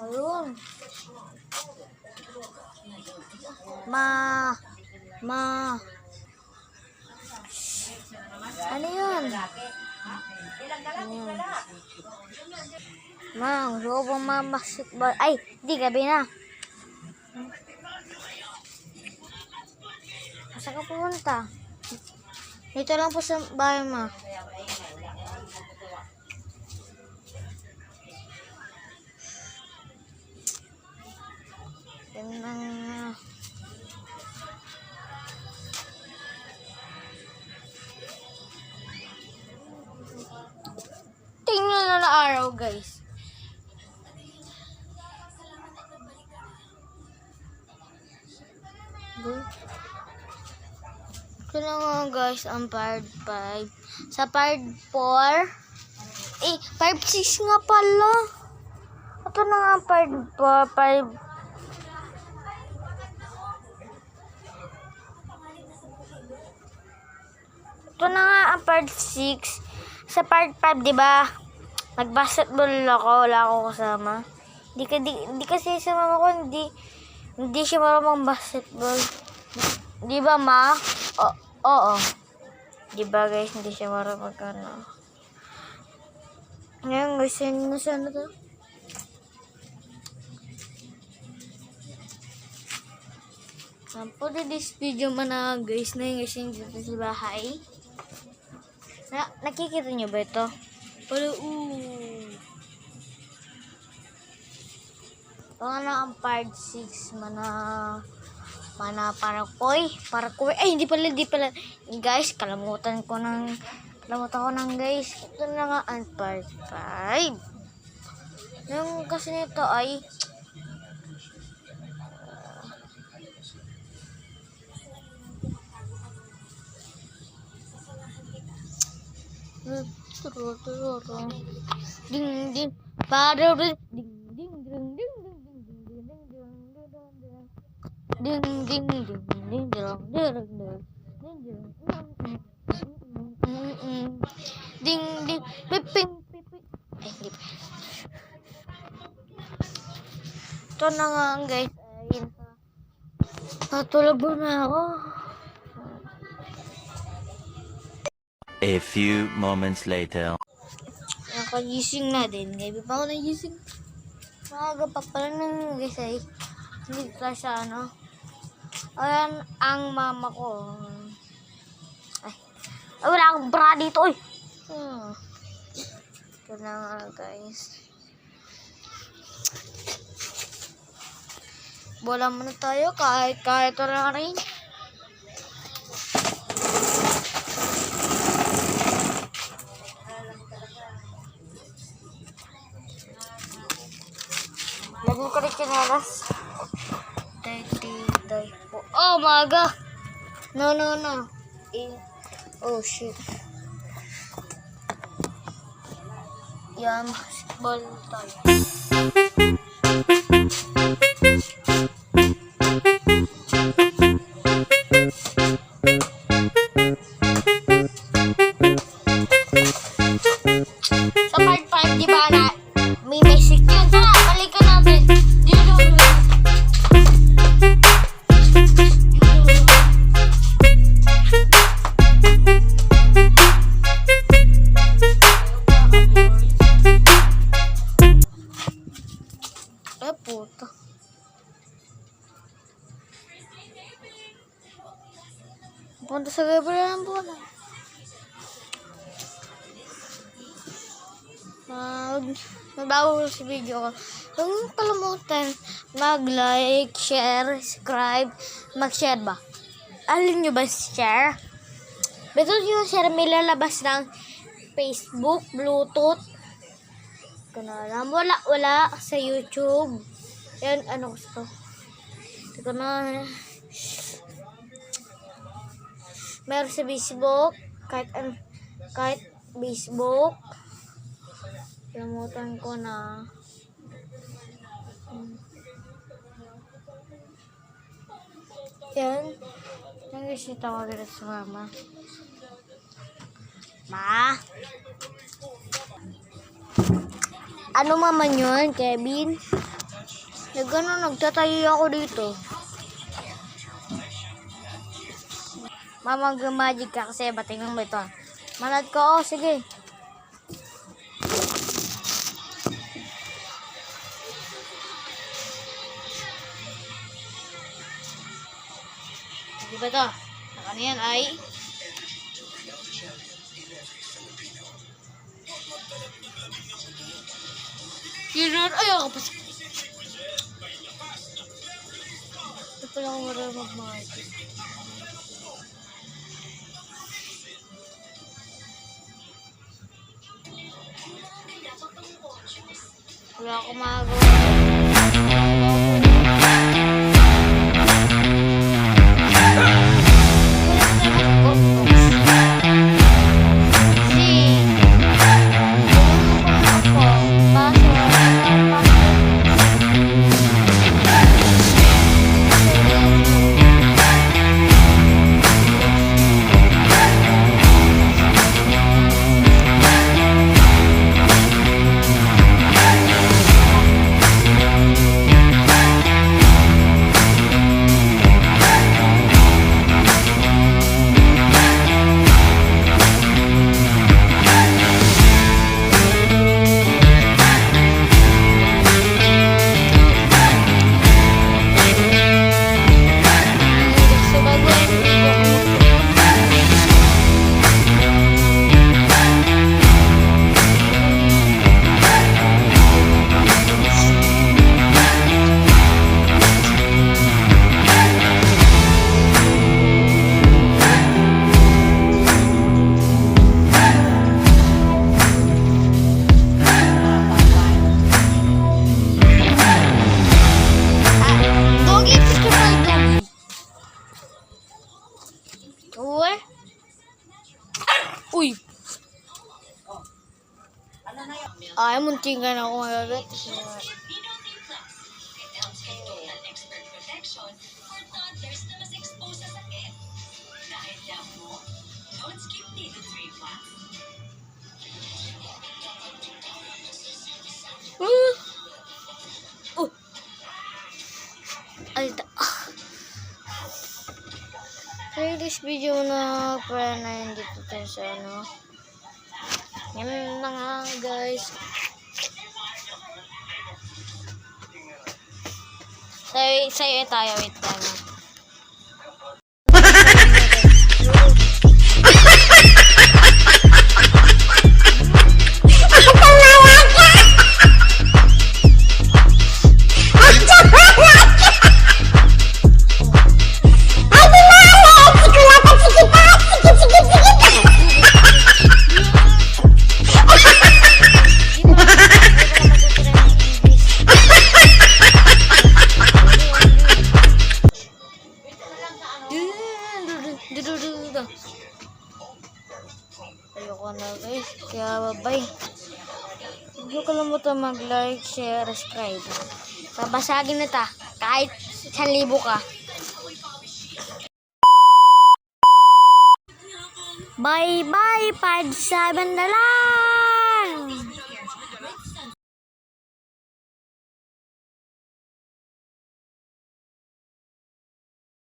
Ayun. Ano yun? Ayan. Gusto ko pong basketball. Ay, di gabi na. Saan ka pumunta? Dito lang po sa bahay mo. Tingnan na na araw, guys. Ito na nga, guys, ang part 5. Sa part 4, part 6 nga pala. Ito na nga ang part 4, 5. Ito na nga ang part 6. Sa part 5, di ba? Nag-basketball ako, wala akong kasama. Di kasi sa mama ko, hindi siya marunong basketball. Di ba, ma? Oo. Di ba, guys, hindi siya marunong magkano. Ngayon, guys, saan na to? For this video man guys, na yung dito sa bahay. Nakikita nyo ba ito? Pero, ito na ang part 6 mana parakoy. Ay, hindi pala. Guys, kalamutan ko ng guys. Ito na nga ang part 5. Yung kasi nito ay ding ding para ding ding ding ding ding ding ding ding piping ito na nga guys. Ayun pa, natulog na ako. A few moments later. Nakagising na din. Ngayon pa ako nagising. Maaga pa pala nang guys ay hindi ka siya Ayan ang mama ko. Ay wala akong bra dito. Ito na nga guys. Bola muna tayo kahit wala rin. Lagyan ko rin kinalas. Oh, maga. No. Oh, shit. Yan, basketball tayo. Sa part 5, di ba na? May basic yun. Tara, balikan natin. Dito. Puto. Punta sa Gabriel ng bola. Bago sa video ko, huwag kalimutan mag-like, share, subscribe, mag-share ba? Alin nyo ba share? Beto yung share may lalabas ng Facebook, Bluetooth. Kanalam, wala sa YouTube. Yan, ano gusto? Ito na. Meron sa Facebook, kahit Facebook. Kalimutan ko na. Yan. Nag-isita ko agad sa mama. Ma? Ano mama yun, Kevin? Nagtatayo ako dito. Mama, mag-magic ka kasi batingin mo ito. Manad ko, oh, sige. Di ba ito? Ano yan ay? Kiran, ay ako pa. Ito pala ako marunong mag-magic. Wala akong magawa. Uy! Ay, muntingan ako magagat. Ay, kaya this video na para na hindi tayo sa ano. Yan na nga guys. Sa'yo tayo, wait lang. Ayoko na guys, kaya bye-bye. Huwag niyo kalimutan mag-like, share, subscribe. Babasagin na ta, kahit 1,000 ka. Bye-bye, 5-7 na lang!